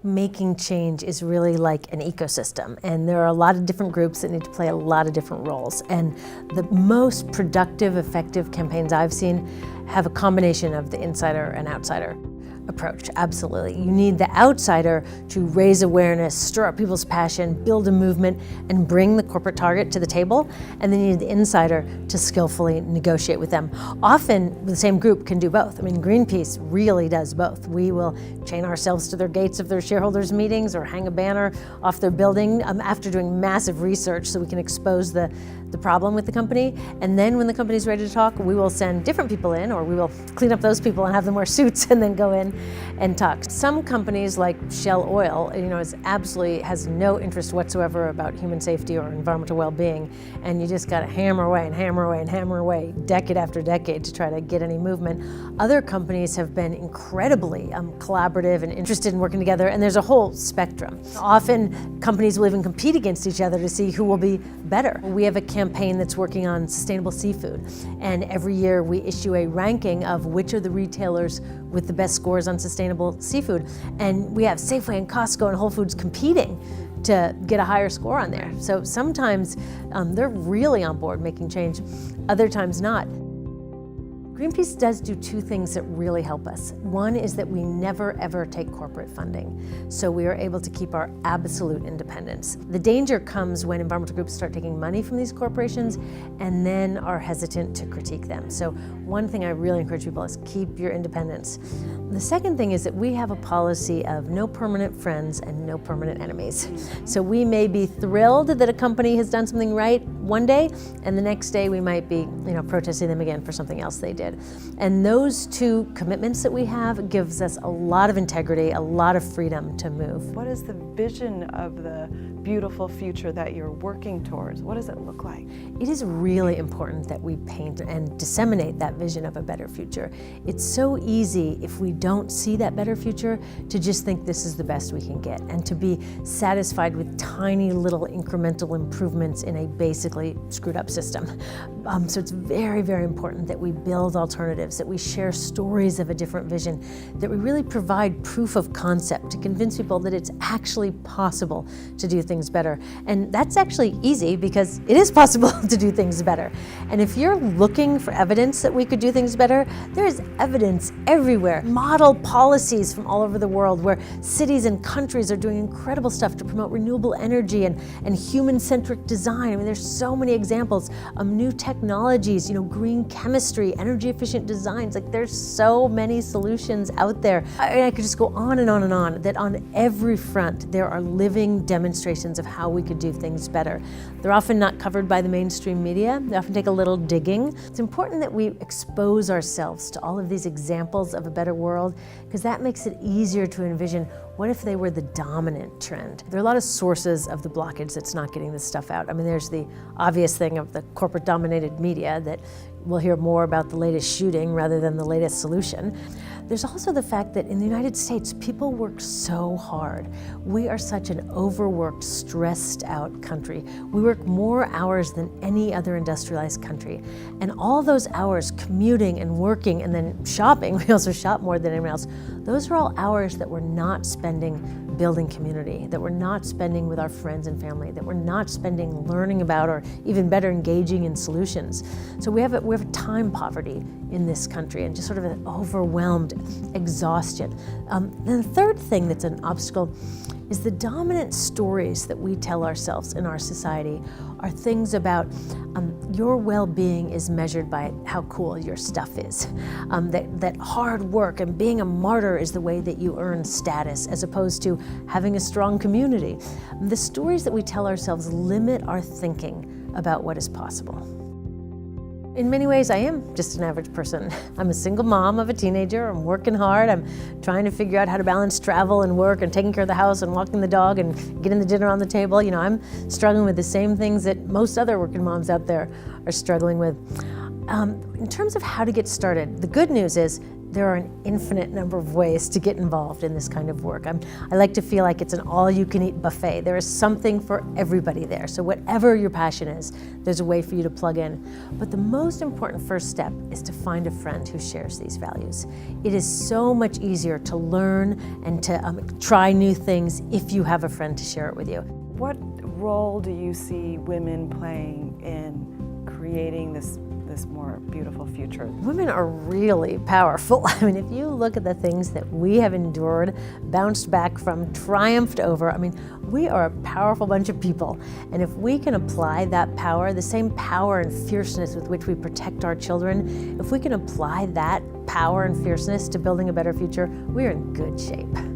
making change is really like an ecosystem, and there are a lot of different groups that need to play a lot of different roles. And the most productive, effective campaigns I've seen have a combination of the insider and outsider approach. Absolutely. You need the outsider to raise awareness, stir up people's passion, build a movement, and bring the corporate target to the table. And then you need the insider to skillfully negotiate with them. Often the same group can do both. I mean, Greenpeace really does both. We will chain ourselves to their gates of their shareholders meetings or hang a banner off their building after doing massive research so we can expose the problem with the company. And then when the company's ready to talk, we will send different people in, or we will clean up those people and have them wear suits and then go in and talk. Some companies like Shell Oil, has no interest whatsoever about human safety or environmental well-being, and you just got to hammer away and hammer away and hammer away decade after decade to try to get any movement. Other companies have been incredibly collaborative and interested in working together, and there's a whole spectrum. Often companies will even compete against each other to see who will be better. We have a campaign that's working on sustainable seafood, and every year we issue a ranking of which are the retailers with the best scores on sustainable seafood. And we have Safeway and Costco and Whole Foods competing to get a higher score on there. So sometimes they're really on board making change, other times not. Greenpeace does do two things that really help us. One is that we never ever take corporate funding, so we are able to keep our absolute independence. The danger comes when environmental groups start taking money from these corporations and then are hesitant to critique them. So one thing I really encourage people is keep your independence. The second thing is that we have a policy of no permanent friends and no permanent enemies. So we may be thrilled that a company has done something right one day, and the next day we might be protesting them again for something else they did. And those two commitments that we have gives us a lot of integrity, a lot of freedom to move. What is the vision of the beautiful future that you're working towards? What does it look like? It is really important that we paint and disseminate that vision of a better future. It's so easy, if we don't see that better future, to just think this is the best we can get and to be satisfied with tiny little incremental improvements in a basically screwed up system. So it's very, very important that we build alternatives, that we share stories of a different vision, that we really provide proof of concept to convince people that it's actually possible to do things better. And that's actually easy because it is possible to do things better. And if you're looking for evidence that we could do things better, there is evidence everywhere. Model policies from all over the world where cities and countries are doing incredible stuff to promote renewable energy and human-centric design. I mean, there's so many examples of new technologies, green chemistry, energy-efficient designs. Like, there's so many solutions out there. I could just go on and on and on, that on every front there are living demonstrations of how we could do things better. They're often not covered by the mainstream media. They often take a little digging. It's important that we expose ourselves to all of these examples of a better world, because that makes it easier to envision what if they were the dominant trend. There are a lot of sources of the blockage that's not getting this stuff out. I mean, there's the obvious thing of the corporate-dominated media that we'll hear more about the latest shooting rather than the latest solution. There's also the fact that in the United States, people work so hard. We are such an overworked, stressed out country. We work more hours than any other industrialized country. And all those hours commuting and working and then shopping, we also shop more than anyone else, those are all hours that we're not spending building community, that we're not spending with our friends and family, that we're not spending learning about, or even better, engaging in solutions. So we have a time poverty in this country and just sort of an overwhelmed exhaustion. Then the third thing that's an obstacle is the dominant stories that we tell ourselves in our society are things about your well-being is measured by how cool your stuff is. That hard work and being a martyr is the way that you earn status, as opposed to having a strong community. The stories that we tell ourselves limit our thinking about what is possible. In many ways, I am just an average person. I'm a single mom of a teenager. I'm working hard. I'm trying to figure out how to balance travel and work and taking care of the house and walking the dog and getting the dinner on the table. I'm struggling with the same things that most other working moms out there are struggling with. In terms of how to get started, the good news is there are an infinite number of ways to get involved in this kind of work. I like to feel like it's an all-you-can-eat buffet. There is something for everybody there. So whatever your passion is, there's a way for you to plug in. But the most important first step is to find a friend who shares these values. It is so much easier to learn and to try new things if you have a friend to share it with you. What role do you see women playing in creating this more beautiful future? Women are really powerful. I mean, if you look at the things that we have endured, bounced back from, triumphed over, I mean, we are a powerful bunch of people. And if we can apply that power, the same power and fierceness with which we protect our children, if we can apply that power and fierceness to building a better future, we're in good shape.